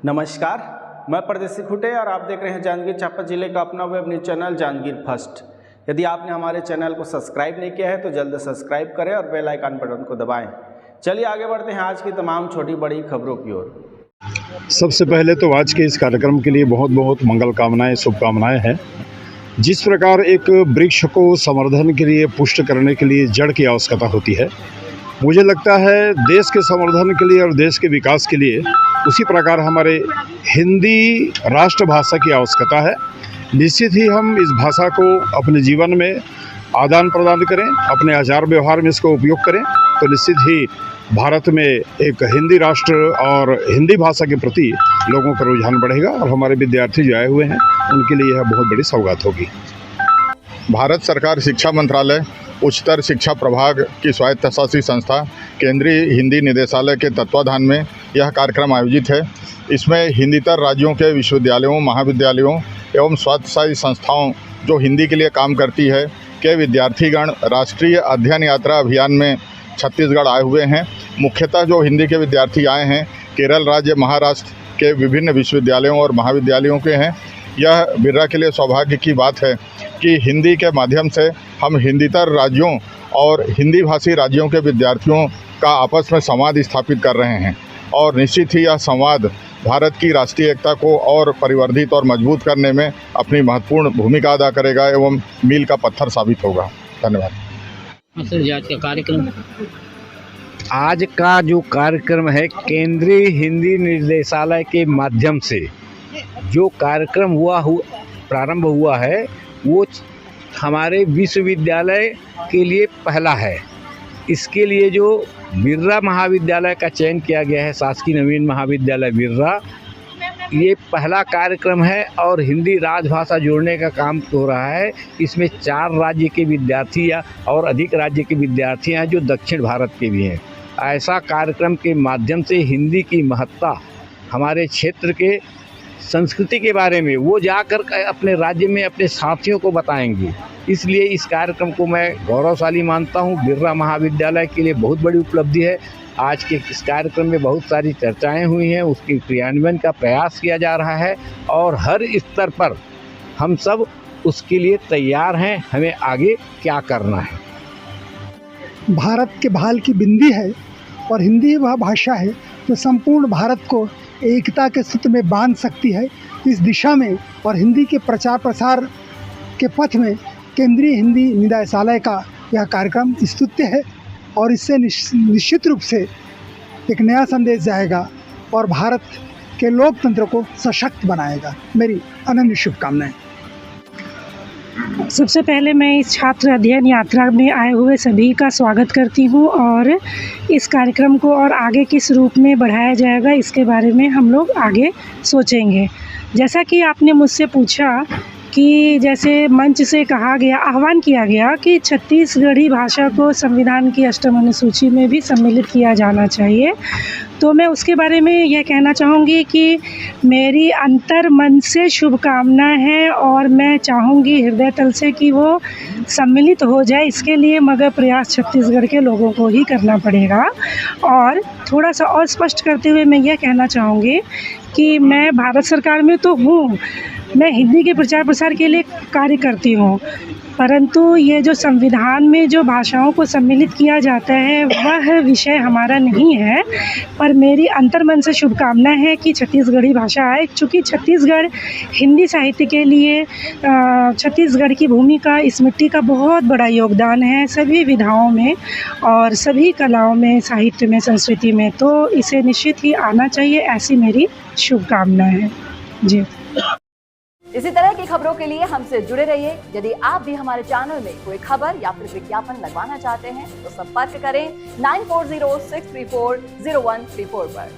नमस्कार, मैं परदेसी खुटे और आप देख रहे हैं जांजगीर चांपा जिले का अपना web news channel Janjgir first. यदि आपने हमारे चैनल को सब्सक्राइब नहीं किया है तो जल्द सब्सक्राइब करें और बेल आइकन बटन को दबाएं। चलिए आगे बढ़ते हैं आज की तमाम छोटी बड़ी खबरों की ओर। सबसे पहले तो आज के इस कार्यक्रम के लिए बहुत बहुत मंगल कामनाएं, शुभकामनाएं हैं। जिस प्रकार एक वृक्ष को संवर्धन के लिए, पुष्ट करने के लिए जड़ की आवश्यकता होती है, मुझे लगता है देश के संवर्धन के लिए और देश के विकास के लिए उसी प्रकार हमारे हिंदी राष्ट्रभाषा की आवश्यकता है। निश्चित ही हम इस भाषा को अपने जीवन में आदान प्रदान करें, अपने आचार व्यवहार में इसका उपयोग करें, तो निश्चित ही भारत में एक हिंदी राष्ट्र और हिंदी भाषा के प्रति लोगों का रुझान बढ़ेगा और हमारे विद्यार्थी जो आए हुए हैं उनके लिए यह बहुत बड़ी सौगात होगी। भारत सरकार शिक्षा मंत्रालय, उच्चतर शिक्षा प्रभाग की स्वायत्तशासी संस्था केंद्रीय हिंदी निदेशालय के तत्वाधान में यह कार्यक्रम आयोजित है। इसमें हिंदीतर राज्यों के विश्वविद्यालयों, महाविद्यालयों एवं स्वायत्तशासी संस्थाओं जो हिंदी के लिए काम करती है के विद्यार्थीगण राष्ट्रीय अध्ययन यात्रा अभियान में छत्तीसगढ़ आए हुए हैं। मुख्यतः जो हिंदी के विद्यार्थी आए हैं केरल राज्य, महाराष्ट्र के विभिन्न विश्वविद्यालयों और महाविद्यालयों के हैं। यह बिर्रा के लिए सौभाग्य की बात है कि हिंदी के माध्यम से हम हिंदीतर राज्यों और हिंदी भाषी राज्यों के विद्यार्थियों का आपस में संवाद स्थापित कर रहे हैं और निश्चित ही यह संवाद भारत की राष्ट्रीय एकता को और परिवर्धित और मजबूत करने में अपनी महत्वपूर्ण भूमिका अदा करेगा एवं मील का पत्थर साबित होगा। धन्यवाद। आज का जो कार्यक्रम है केंद्रीय हिंदी निदेशालय के माध्यम से जो कार्यक्रम प्रारंभ हुआ है वो हमारे विश्वविद्यालय के लिए पहला है। इसके लिए जो बिर्रा महाविद्यालय का चयन किया गया है, शासकीय नवीन महाविद्यालय बिर्रा, ये पहला कार्यक्रम है और हिंदी राजभाषा जोड़ने का काम हो रहा है। इसमें 4 राज्य के विद्यार्थी और अधिक राज्य के विद्यार्थी हैं जो दक्षिण भारत के भी हैं। ऐसा कार्यक्रम के माध्यम से हिंदी की महत्ता, हमारे क्षेत्र के संस्कृति के बारे में वो जाकर अपने राज्य में अपने साथियों को बताएंगे। इसलिए इस कार्यक्रम को मैं गौरवशाली मानता हूँ। बिर्रा महाविद्यालय के लिए बहुत बड़ी उपलब्धि है। आज के इस कार्यक्रम में बहुत सारी चर्चाएं हुई हैं, उसके क्रियान्वयन का प्रयास किया जा रहा है और हर स्तर पर हम सब उसके लिए तैयार हैं। हमें आगे क्या करना है। भारत के भाल की बिंदी है और हिंदी वह भाषा है जो संपूर्ण भारत को एकता के सूत्र में बांध सकती है। इस दिशा में और हिंदी के प्रचार प्रसार के पथ में केंद्रीय हिंदी निदेशालय का यह कार्यक्रम स्तुत्य है और इससे निश्चित रूप से एक नया संदेश जाएगा और भारत के लोकतंत्र को सशक्त बनाएगा। मेरी अनन्य शुभकामनाएं। सबसे पहले मैं इस छात्र अध्ययन यात्रा में आए हुए सभी का स्वागत करती हूँ और इस कार्यक्रम को और आगे किस रूप में बढ़ाया जाएगा इसके बारे में हम लोग आगे सोचेंगे। जैसा कि आपने मुझसे पूछा कि जैसे मंच से कहा गया, आह्वान किया गया कि छत्तीसगढ़ी भाषा को संविधान की 8वीं अनुसूची में भी सम्मिलित किया जाना चाहिए, तो मैं उसके बारे में यह कहना चाहूँगी कि मेरी अंतर मन से शुभकामनाएं हैं और मैं चाहूँगी हृदय तल से कि वो सम्मिलित हो जाए। इसके लिए मगर प्रयास छत्तीसगढ़ के लोगों को ही करना पड़ेगा। और थोड़ा सा और स्पष्ट करते हुए मैं यह कहना चाहूँगी कि मैं भारत सरकार में तो हूँ, मैं हिंदी के प्रचार प्रसार के लिए कार्य करती हूँ, परंतु ये जो संविधान में जो भाषाओं को सम्मिलित किया जाता है वह विषय हमारा नहीं है। पर मेरी अंतर्मन से शुभकामनाएं है कि छत्तीसगढ़ी भाषा आए, चूँकि छत्तीसगढ़ हिंदी साहित्य के लिए छत्तीसगढ़ की भूमिका, इस मिट्टी का बहुत बड़ा योगदान है सभी विधाओं में और सभी कलाओं में, साहित्य में, संस्कृति में, तो इसे निश्चित ही आना चाहिए। ऐसी मेरी शुभकामनाएं हैं जी। इसी तरह की खबरों के लिए हमसे जुड़े रहिए। यदि आप भी हमारे चैनल में कोई खबर या फिर विज्ञापन लगवाना चाहते हैं तो संपर्क करें 9406340134 पर।